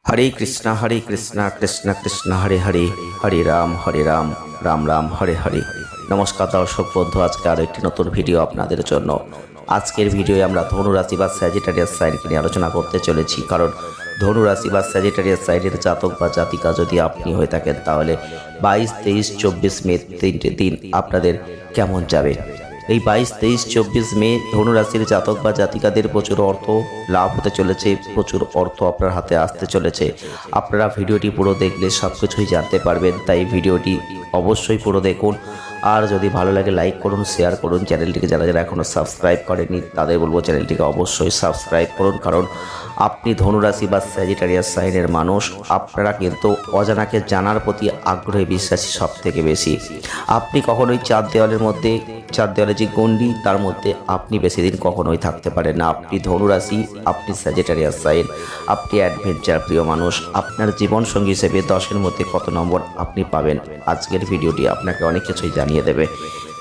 हरे कृष्णा कृष्ण कृष्ण हरे हरे हरे राम राम राम हरे हरे। नमस्कार दर्शक बंधु, आज के आरो एक नतून भिडियो आपनादेर जन्य। आजकेर भिडियोए आमरा धनु राशि बा सैजिटेरियास साइनके निये आलोचना करते चलेछि। कारण धनु राशि बा सैजिटेरियास साइनेर जातक बा जातिका यदि आपनि हये थाकेन ताहले 22, 23, 24 मे तीनटे दिन आपनादेर केमन जाबे। এই 22, 23, 24 মে ধনু রাশির জাতক বা জাতিকাদের প্রচুর অর্থ লাভ হতে চলেছে, প্রচুর অর্থ আপনার হাতে আসতে চলেছে। আপনারা ভিডিওটি পুরো দেখলে সব কিছুই জানতে পারবেন, তাই ভিডিওটি অবশ্যই পুরো দেখুন। আর যদি ভালো লাগে লাইক করুন, শেয়ার করুন। চ্যানেলটিকে যারা যারা এখনও সাবস্ক্রাইব করেনি তাদের বলবো চ্যানেলটিকে অবশ্যই সাবস্ক্রাইব করুন। কারণ আপনি ধনুরাশি বা স্যাজিটেরিয়াস সাইনের মানুষ, আপনারা কিন্তু অজানাকে জানার প্রতি আগ্রহী, বিশ্বাসী সব থেকে বেশি। আপনি কখনোই চার দেওয়ালে যে গণ্ডি তার মধ্যে আপনি বেশি দিন কখনোই থাকতে পারেন না। আপনি ধনুরাশি, আপনি স্যাজিটেরিয়াস সাইন, আপনি অ্যাডভেঞ্চার প্রিয় মানুষ। আপনার জীবনসঙ্গী হিসেবে 10-এর মধ্যে কত নম্বর আপনি পাবেন, আজকের ভিডিওটি আপনাকে অনেক কিছুই জানিয়ে দেবে।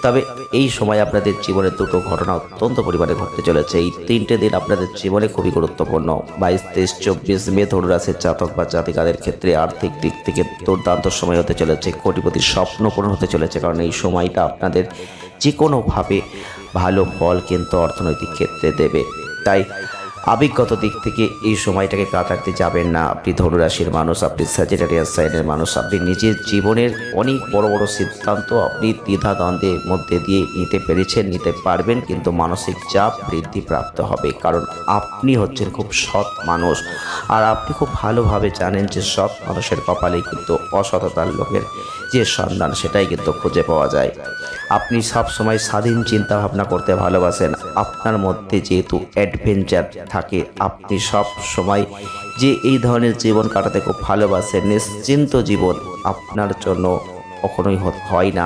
তবে এই সময় আপনাদের জীবনে দুটো ঘটনা অত্যন্ত পরিমাণে ঘটতে চলেছে। এই তিনটে দিন আপনাদের জীবনে খুবই গুরুত্বপূর্ণ। 22, 23, 24 মে ধনুরাশির জাতক বা জাতিকাদের ক্ষেত্রে আর্থিক দিক থেকে দুর্দান্ত সময় হতে চলেছে। কোটিপতির স্বপ্ন পূরণ হতে চলেছে, কারণ এই সময়টা আপনাদের যে কোনোভাবে ভালো ফল কিন্তু অর্থনৈতিক ক্ষেত্রে দেবে। তাই আবেগগত দিক থেকে এই সময়টাকে কাটাতে যাবেন না। আপনি ধনুরাশির মানুষ, আপনি স্যাজিটেরিয়াস সাইনের মানুষ, আপনি নিজের জীবনের অনেক বড় বড় সিদ্ধান্ত আপনি দ্বিধাদ্বন্দ্বের মধ্যে দিয়ে নিতে পেরেছেন, নিতে পারবেন, কিন্তু মানসিক চাপ বৃদ্ধি প্রাপ্ত হবে। কারণ আপনি হচ্ছেন খুব সৎ মানুষ, আর আপনি খুব ভালোভাবে জানেন যে সৎ মানুষের কপালে কিন্তু অসততার লোকের যে সন্ধান সেটাই কিন্তু খুঁজে পাওয়া যায়। আপনি সব সময় স্বাধীন চিন্তা ভাবনা করতে ভালোবাসেন। আপনার মধ্যে যেহেতু অ্যাডভেঞ্চার থাকে, আপনি সব সময় যে এই ধরনের জীবন কাটাতে খুব ভালোবাসেন। নিশ্চিন্ত জীবন আপনার জন্য কখনোই হয় না।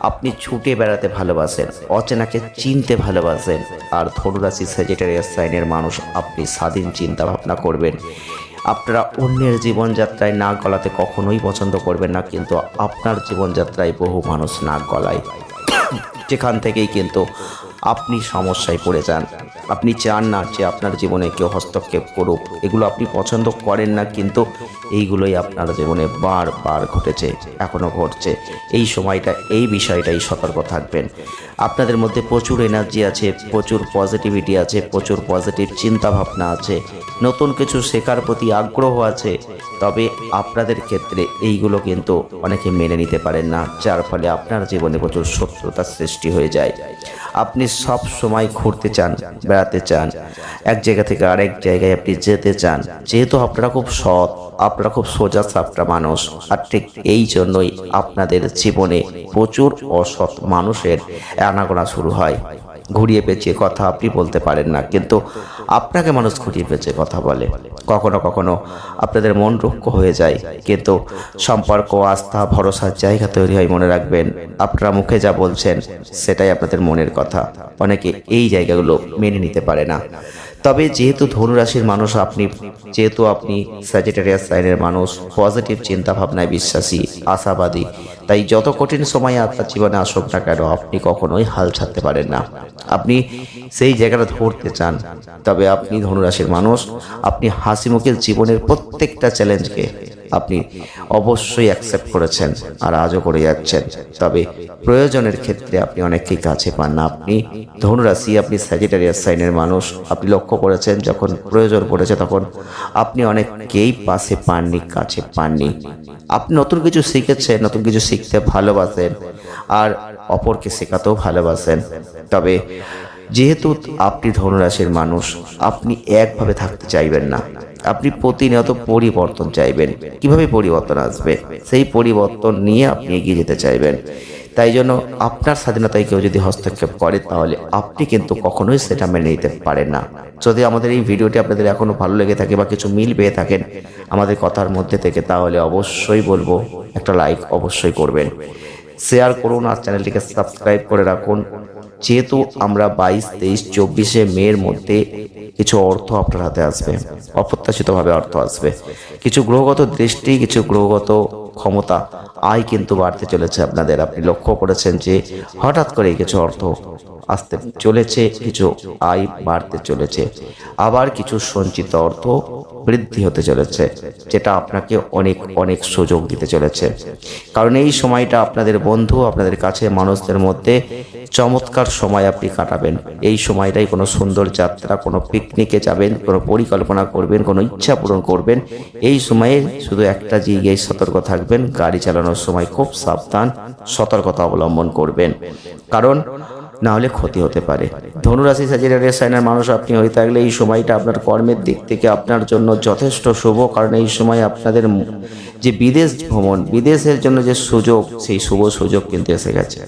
আপনি ছুটে বেড়াতে ভালোবাসেন, অচেনাকে চিনতে ভালোবাসেন। আর ধনুরাশি স্যাজিটেরিয়াস সাইনের মানুষ, আপনি স্বাধীন চিন্তা ভাবনা করবেন। আপনারা অন্যের জীবনযাত্রায় নাক গলাতে কখনোই পছন্দ করবেন না, কিন্তু আপনার জীবনযাত্রায় বহু মানুষ নাক গলায়, যেখান থেকেই কিন্তু আপনি সমস্যায় পড়ে যান। আপনি চান না যে আপনার জীবনে কেউ হস্তক্ষেপ করুক, এগুলো আপনি পছন্দ করেন না, কিন্তু এইগুলোই আপনার জীবনে বারবার ঘটেছে, এখনও ঘটছে। এই সময়টা এই বিষয়টাই সতর্ক থাকবেন। আপনাদের মধ্যে প্রচুর এনার্জি আছে, প্রচুর পজিটিভিটি আছে, প্রচুর পজিটিভ চিন্তাভাবনা আছে, নতুন কিছু শেখার প্রতি আগ্রহ আছে। তবে আপনাদের ক্ষেত্রে এইগুলো কিন্তু অনেকে মেনে নিতে পারেন না, যার ফলে আপনার জীবনে প্রচুর শত্রুতার সৃষ্টি হয়ে যায়। আপনি সব সময় ঘুরতে চান, বেড়াতে চান, এক জায়গা থেকে আরেক জায়গায় আপনি যেতে চান। যেহেতু আপনারা খুব সৎ, আপনারা খুব সোজা সাপটা মানুষ, আর ঠিক এই জন্যই আপনাদের জীবনে প্রচুর অসৎ মানুষের আনাগোনা শুরু হয়। ঘুরিয়ে পেঁচিয়ে কথা আপনি বলতে পারেন না, কিন্তু আপনাকে মানুষ ঘুরিয়ে পেঁচিয়ে কথা বলে। কখনো কখনো আপনাদের মন রুক্ষ হয়ে যায়, কিন্তু সম্পর্ক, আস্থা, ভরসার জায়গা তৈরি হয়। মনে রাখবেন, আপনারা মুখে যা বলছেন সেটাই আপনাদের মনের কথা। অনেকে এই জায়গাগুলো মেনে নিতে পারে না। তবে যেহেতু ধনুরাশির মানুষ আপনি, যেহেতু আপনি স্যাজিটেরিয়াস সাইনের মানুষ, পজিটিভ চিন্তাভাবনায় বিশ্বাসী, আশাবাদী, তাই যত কঠিন সময় আপনার জীবনে আসুক না কেন, আপনি কখনোই হাল ছাড়তে পারেন না। আপনি সেই জায়গাটা ধরতে চান। তবে আপনি ধনুরাশির মানুষ, আপনি হাসি মুখে জীবনের প্রত্যেকটা চ্যালেঞ্জকে আপনি অবশ্যই অ্যাকসেপ্ট করেছেন, আর আজও করে যাচ্ছেন। তবে প্রয়োজনের ক্ষেত্রে আপনি অনেককেই কাছে পান না। আপনি ধনুরাশি, আপনি স্যাজিটেরিয়াস সাইনের মানুষ, আপনি লক্ষ্য করেছেন যখন প্রয়োজন পড়েছে তখন আপনি অনেককেই পাশে পাননি, কাছে পাননি। আপনি নতুন কিছু শিখেছেন, নতুন কিছু শিখতে ভালোবাসেন, আর অপরকে শেখাতেও ভালোবাসেন। তবে যেহেতু আপনি ধনুরাশির মানুষ, আপনি একভাবে থাকতে চাইবেন না। আপনি প্রতিনিয়ত পরিবর্তন চাইবেন। কিভাবে পরিবর্তন আসবে, সেই পরিবর্তন নিয়ে আপনি এগিয়ে যেতে চাইবেন। তাই জন্য আপনার স্বাধীনতায় কেউ যদি হস্তক্ষেপ করে, তাহলে আপনি কিন্তু কখনোই সেটা মেনে নিতে পারেন না। যদি আমাদের এই ভিডিওটি আপনাদের এখনও ভালো লেগে থাকে বা কিছু মিল পেয়ে থাকেন আমাদের কথার মধ্যে থেকে, তাহলে অবশ্যই বলবো একটা লাইক অবশ্যই করবেন, শেয়ার করুন, আর চ্যানেলটিকে সাবস্ক্রাইব করে রাখুন। যেহেতু আমরা 22, 23, 24 মের মধ্যে কিছু অর্থ আপনার হাতে আসবে, অপ্রত্যাশিতভাবে অর্থ আসবে। কিছু গ্রহগত দৃষ্টি, কিছু গ্রহগত ক্ষমতা, আয় কিন্তু বাড়তে চলেছে আপনাদের। আপনি লক্ষ্য করেছেন যে হঠাৎ করে কিছু অর্থ আসতে চলেছে, কিছু আয় বাড়তে চলেছে, আবার কিছু সঞ্চিত অর্থ বৃদ্ধি হতে চলেছে, যেটা আপনাকে অনেক অনেক সুযোগ দিতে চলেছে। কারণ এই সময়টা আপনাদের বন্ধু, আপনাদের কাছে মানুষদের মধ্যে চমৎকার সময় আপনি কাটাবেন। এই সময়টাই কোনো সুন্দর যাত্রা, কোনো পিকনিকে যাবেন, কোনো পরিকল্পনা করবেন, কোনো ইচ্ছা পূরণ করবেন। এই সময়ে শুধু একটা জায়গায় সতর্ক থাকবেন, গাড়ি চালানোর সময় খুব সাবধান, সতর্কতা অবলম্বন করবেন, কারণ না হলে ক্ষতি হতে পারে। ধনুরাশি স্যাজিটেরিয়াস সাইনের মানুষ আপনি হয়ে থাকলে এই সময়টা আপনার কর্মের দিক থেকে আপনার জন্য যথেষ্ট শুভ, কারণ এই সময় আপনাদের যে বিদেশ ভ্রমণ, বিদেশের জন্য যে সুযোগ, সেই শুভ সুযোগ কিন্তু এসে গেছে।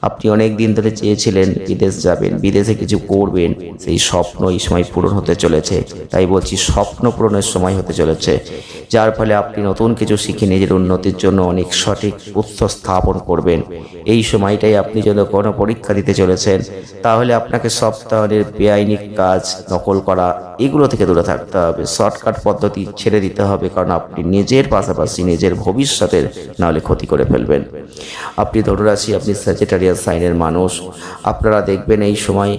আপনি অনেক দিন ধরে চেয়েছিলেন বিদেশ যাবেন, বিদেশে কিছু করবেন, সেই স্বপ্ন এই সময় পূরণ হতে চলেছে। তাই বলছি, স্বপ্ন পূরণের সময় হতে চলেছে, যার ফলে আপনি নতুন কিছু শিখে নিজের উন্নতির জন্য অনেক সঠিক উৎস স্থাপন করবেন। এই সময়টাই আপনি যদি কোনো পরীক্ষা দিতে চলেছেন, তাহলে আপনাকে সপ্তাহের বেআইনি কাজ, নকল করা, এগুলো থেকে দূরে থাকতে হবে। শর্টকাট পদ্ধতি ছেড়ে দিতে হবে, কারণ আপনি নিজের পাশাপাশি নিজের ভবিষ্যতের নাহলে ক্ষতি করে ফেলবেন। আপনি ধনুরাশি, আপনি স্যাজিটেরিয়াস সাইনের মানুষ, আপনারা দেখবেন এই সময়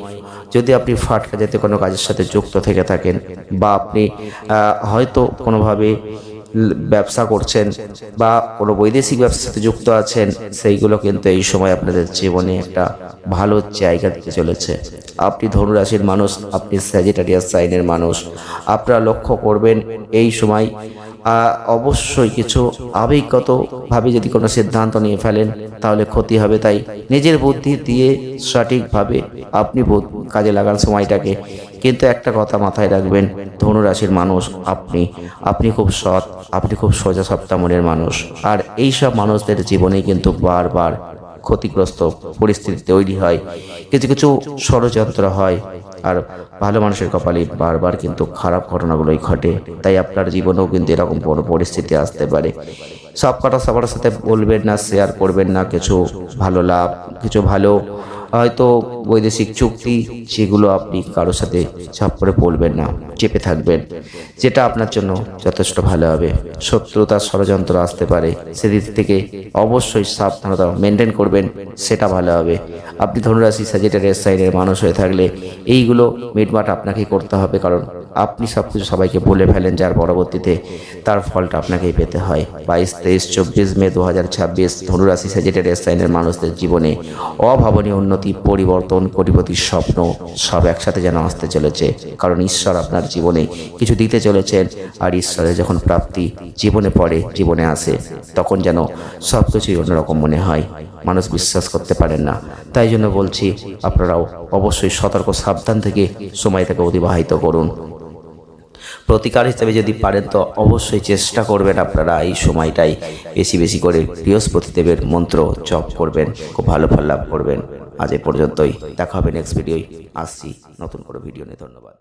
যদি আপনি ফাটকা জাতীয় কোনো কাজের সাথে যুক্ত থেকে থাকেন, বা আপনি হয়তো কোনোভাবে ব্যবসা করছেন বা কোনো বৈদেশিক ব্যবসার সাথে যুক্ত আছেন, সেইগুলো কিন্তু এই সময় আপনাদের জীবনে একটা ভালো জায়গা দিতে চলেছে। আপনি ধনুরাশির মানুষ, আপনি স্যাজিটেরিয়াস সাইনের মানুষ, আপনারা লক্ষ্য করবেন এই সময় অবশ্যই কিছু আবেগগতভাবে যদি কোনো সিদ্ধান্ত নিয়ে ফেলেন তাহলে ক্ষতি হবে। তাই নিজের বুদ্ধি দিয়ে সঠিকভাবে আপনি কাজে লাগান সময়টাকে। কিন্তু একটা কথা মাথায় রাখবেন, ধনুরাশির মানুষ আপনি খুব সৎ, আপনি খুব সোজা সাপটা মনের মানুষ, আর এইসব মানুষদের জীবনে কিন্তু বারবার ক্ষতিগ্রস্ত পরিস্থিতি তৈরি হয়, কিছু কিছু ষড়যন্ত্র হয়, আর ভালো মানুষের কপালে বারবার কিন্তু খারাপ ঘটনাগুলোই ঘটে। তাই আপনার জীবনেও কিন্তু এরকম বড় পরিস্থিতি আসতে পারে। সব কথা সবার সাথে বলবেন না, শেয়ার করবেন না। কিছু ভালো লাভ, কিছু ভালো হয়তো বৈদেশিক চুক্তি, যেগুলো আপনি কারোর সাথে চাপ করে বলবেন না, চেপে থাকবেন, যেটা আপনার জন্য যথেষ্ট ভালো হবে। শত্রুতার ষড়যন্ত্র আসতে পারে, সেদিক থেকে অবশ্যই সাবধানতা মেনটেন করবেন, সেটা ভালো হবে। আপনি ধনুরাশি স্যাজিটেরিয়াস সাইনের মানুষ হয়ে থাকলে এইগুলো মিটমাট আপনাকে করতে হবে, কারণ আপনি সব কিছু সবাইকে বলে ফেলেন, যার পরবর্তীতে তার ফলটা আপনাকেই পেতে হয়। 22, 23, 24 মে 2026 ধনুরাশি স্যাজিটেরিয়াস সাইনের মানুষদের জীবনে অভাবনীয় উন্নতি, পরিবর্তন, কোটিপতির স্বপ্ন সব একসাথে যেন আসতে চলেছে, কারণ ঈশ্বর আপনার জীবনে কিছু দিতে চলেছেন। আর ঈশ্বরের যখন প্রাপ্তি জীবনে পড়ে, জীবনে আসে, তখন যেন সব কিছুই অন্যরকম মনে হয়, মানুষ বিশ্বাস করতে পারেন না। তাই জন্য বলছি, আপনারাও অবশ্যই সতর্ক সাবধান থেকে সময়টাকে অতিবাহিত করুন। প্রতিকার হিসেবে যদি পারেন তো অবশ্যই চেষ্টা করবেন আপনারা এই সময়টাই বেশি বেশি করে বৃহস্পতি দেবের মন্ত্র জপ করবেন, খুব ভালো ফল লাভ করবেন। আজ এ পর্যন্তই, দেখা হবে নেক্সট ভিডিওয়। আসছি নতুন করে ভিডিও নিয়ে। ধন্যবাদ।